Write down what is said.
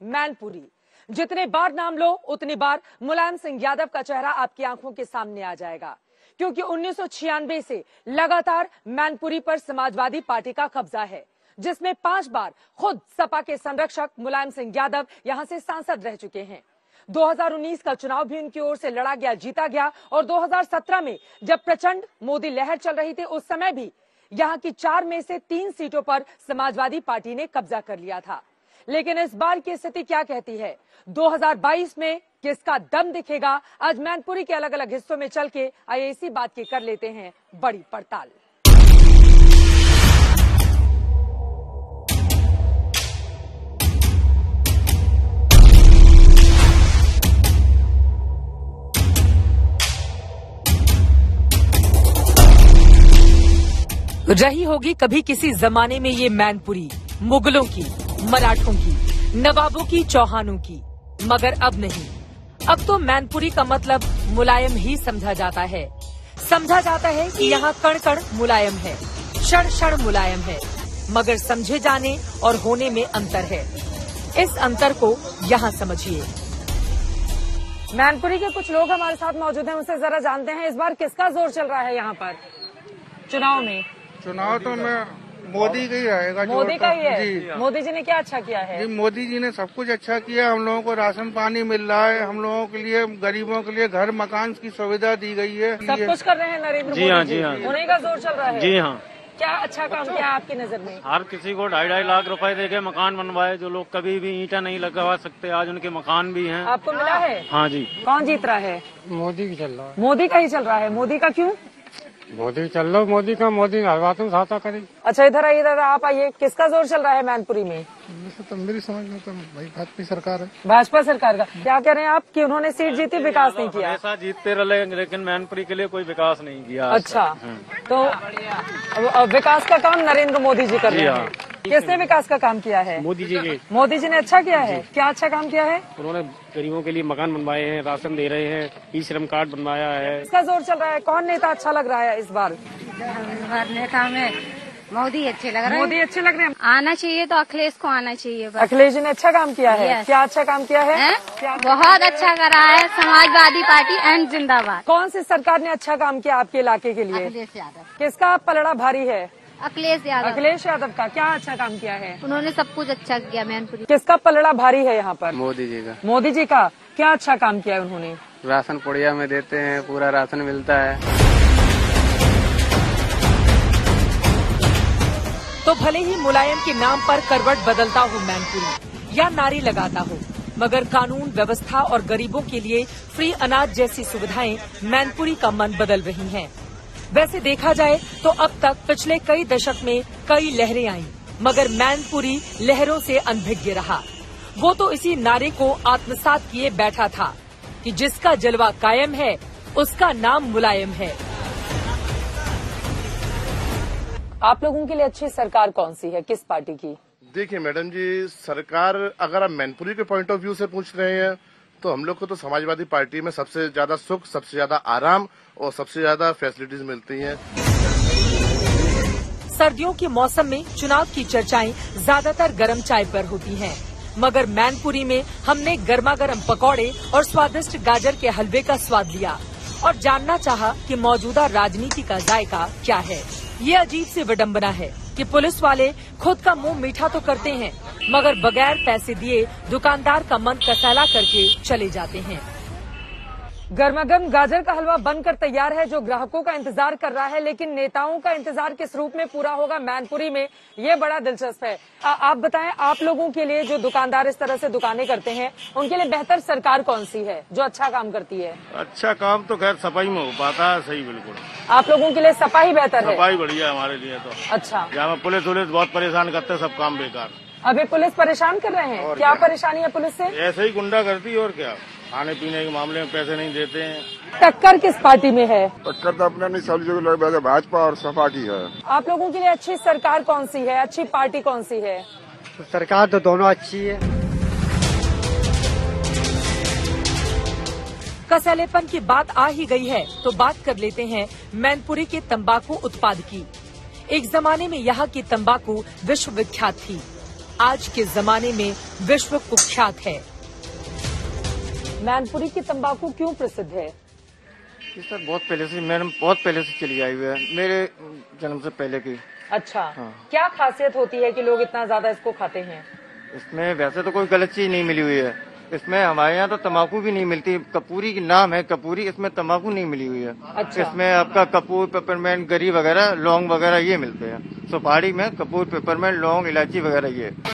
मैनपुरी। जितने बार नाम लो उतनी बार मुलायम सिंह यादव का चेहरा आपकी आंखों के सामने आ जाएगा, क्योंकि 1996 से लगातार मैनपुरी पर समाजवादी पार्टी का कब्जा है, जिसमें 5 बार खुद सपा के संरक्षक मुलायम सिंह यादव यहां से सांसद रह चुके हैं। 2019 का चुनाव भी उनकी ओर से लड़ा गया, जीता गया, और 2017 में जब प्रचंड मोदी लहर चल रही थी उस समय भी यहां की 4 में से 3 सीटों पर समाजवादी पार्टी ने कब्जा कर लिया था। लेकिन इस बार की स्थिति क्या कहती है? 2022 में किसका दम दिखेगा? आज मैनपुरी के अलग अलग हिस्सों में चल के आइए इसी बात की कर लेते हैं बड़ी पड़ताल। रही होगी कभी किसी जमाने में ये मैनपुरी, मुगलों की, मराठों की, नवाबों की, चौहानों की, मगर अब नहीं। अब तो मैनपुरी का मतलब मुलायम ही समझा जाता है। समझा जाता है कि यहाँ कण कण मुलायम है, क्षण क्षण मुलायम है, मगर समझे जाने और होने में अंतर है। इस अंतर को यहाँ समझिए। मैनपुरी के कुछ लोग हमारे साथ मौजूद हैं, उनसे जरा जानते हैं इस बार किसका जोर चल रहा है यहाँ पर चुनाव में। चुनाव तो मैं मोदी का ही रहेगा। मोदी का ही है जी। मोदी जी ने क्या अच्छा किया है? जी, मोदी जी ने सब कुछ अच्छा किया। हम लोगों को राशन पानी मिल रहा है, हम लोगों के लिए, गरीबों के लिए घर मकान की सुविधा दी गई है। सब कुछ कर रहे हैं नरेंद्र मोदी जी। उन्हीं का जोर चल रहा है। जी हाँ। क्या अच्छा काम किया आपकी नजर में? हर किसी को 2.5 लाख रुपए देके मकान बनवाए। जो लोग कभी भी ईंटा नहीं लगवा सकते, आज उनके मकान भी हैं। आपको मिला है? हाँ जी। कौन जीत रहा है? मोदी की चल रहा है। मोदी का ही चल रहा है। मोदी का क्यों? मोदी चल रहा, मोदी का, मोदी हर बात में सहायता करे। अच्छा, इधर आइए, इधर आप आइए। किसका जोर चल रहा है मैनपुरी में? तो मेरी समझ में तो भाई भाजपा सरकार है। भाजपा सरकार का। क्या कह रहे हैं आप कि उन्होंने सीट जीती, विकास नहीं किया? हमेशा जीतते रहे, लेकिन मैनपुरी के लिए कोई विकास नहीं किया। अच्छा, तो विकास का काम नरेंद्र मोदी जी कर रहे हैं। किसने विकास का काम किया है? मोदी जी के। मोदी जी ने अच्छा किया है। क्या अच्छा काम किया है? उन्होंने गरीबों के लिए मकान बनवाए हैं, राशन दे रहे हैं, ई श्रम कार्ड बनवाया है। इसका जोर चल रहा है। कौन नेता अच्छा लग रहा है इस बार? नेता में मोदी अच्छे लग रहे हैं। मोदी अच्छे लग रहे हैं। आना चाहिए तो अखिलेश को आना चाहिए बस। अखिलेश जी ने अच्छा काम किया है। क्या अच्छा काम किया है? बहुत अच्छा करा है। समाजवादी पार्टी एंड जिंदाबाद। कौन सी सरकार ने अच्छा काम किया आपके इलाके के लिए? अखिलेश यादव। किसका पलड़ा भारी है? अखिलेश यादव। अखिलेश यादव का। क्या अच्छा काम किया है? उन्होंने सब कुछ अच्छा किया मैनपुरी। किसका पलड़ा भारी है यहाँ पर? मोदी जी का। मोदी जी का। क्या अच्छा काम किया है उन्होंने? राशन पुड़िया में देते हैं, पूरा राशन मिलता है। तो भले ही मुलायम के नाम पर करवट बदलता हो मैनपुरी या नारी लगाता हो, मगर कानून व्यवस्था और गरीबों के लिए फ्री अनाज जैसी सुविधाएं मैनपुरी का मन बदल रही हैं। वैसे देखा जाए तो अब तक पिछले कई दशक में कई लहरें आईं, मगर मैनपुरी लहरों से अनभिज्ञ रहा। वो तो इसी नारे को आत्मसात किए बैठा था कि जिसका जलवा कायम है उसका नाम मुलायम है। आप लोगों के लिए अच्छी सरकार कौन सी है, किस पार्टी की? देखिए मैडम जी, सरकार अगर आप मैनपुरी के पॉइंट ऑफ व्यू से पूछ रहे हैं तो हम लोग को तो समाजवादी पार्टी में सबसे ज्यादा सुख, सबसे ज्यादा आराम और सबसे ज्यादा फैसिलिटीज मिलती हैं। सर्दियों के मौसम में चुनाव की चर्चाएं ज्यादातर गर्म चाय पर होती हैं, मगर मैनपुरी में हमने गर्मा गर्म पकौड़े और स्वादिष्ट गाजर के हलवे का स्वाद लिया और जानना चाहा कि मौजूदा राजनीति का जायका क्या है। ये अजीब सी विडंबना है कि पुलिस वाले खुद का मुंह मीठा तो करते हैं, मगर बगैर पैसे दिए दुकानदार का मन कसैला करके चले जाते हैं। गर्मागर्म गाजर का हलवा बनकर तैयार है, जो ग्राहकों का इंतजार कर रहा है, लेकिन नेताओं का इंतजार किस रूप में पूरा होगा मैनपुरी में, ये बड़ा दिलचस्प है। आप बताएं, आप लोगों के लिए जो दुकानदार इस तरह से दुकानें करते हैं, उनके लिए बेहतर सरकार कौन सी है जो अच्छा काम करती है? अच्छा काम तो खैर सपा ही में हो पाता है। सही, बिल्कुल। आप लोगों के लिए सपा ही बेहतर है? सपा ही बढ़िया है हमारे लिए तो। अच्छा, जहाँ पुलिस बहुत परेशान करते हैं, सब काम बेकार। अभी पुलिस परेशान कर रहे हैं? क्या परेशानी है पुलिस से? ऐसे ही गुंडा करती है, और क्या। खाने पीने के मामले में पैसे नहीं देते हैं। टक्कर किस पार्टी में है? टक्कर तो अपने नहीं, सब जगह भाजपा और सपा की है। आप लोगों के लिए अच्छी सरकार कौन सी है, अच्छी पार्टी कौन सी है? सरकार तो दोनों अच्छी है। कसैलेपन की बात आ ही गई है तो बात कर लेते हैं मैनपुरी के तंबाकू उत्पाद की। एक जमाने में यहाँ की तंबाकू विश्व विख्यात थी। आज के जमाने में विश्व कुख्यात है। मैनपुरी की तंबाकू क्यों प्रसिद्ध है? ये सर बहुत पहले से, मैडम बहुत पहले से चली आई हुई है, मेरे जन्म से पहले की। अच्छा, हाँ। क्या खासियत होती है कि लोग इतना ज्यादा इसको खाते हैं? इसमें वैसे तो कोई गलत चीज नहीं मिली हुई है। इसमें हमारे यहाँ तो तम्बाकू भी नहीं मिलती। कपूरी की नाम है कपूरी, इसमें तम्बाकू नहीं मिली हुई है। अच्छा। इसमें आपका कपूर, पेपरमेंट, गरी वगैरह, लौंग वगैरह ये मिलते हैं। सुपारी में कपूर, पेपरमेंट, लौंग, इलायची वगैरह ये।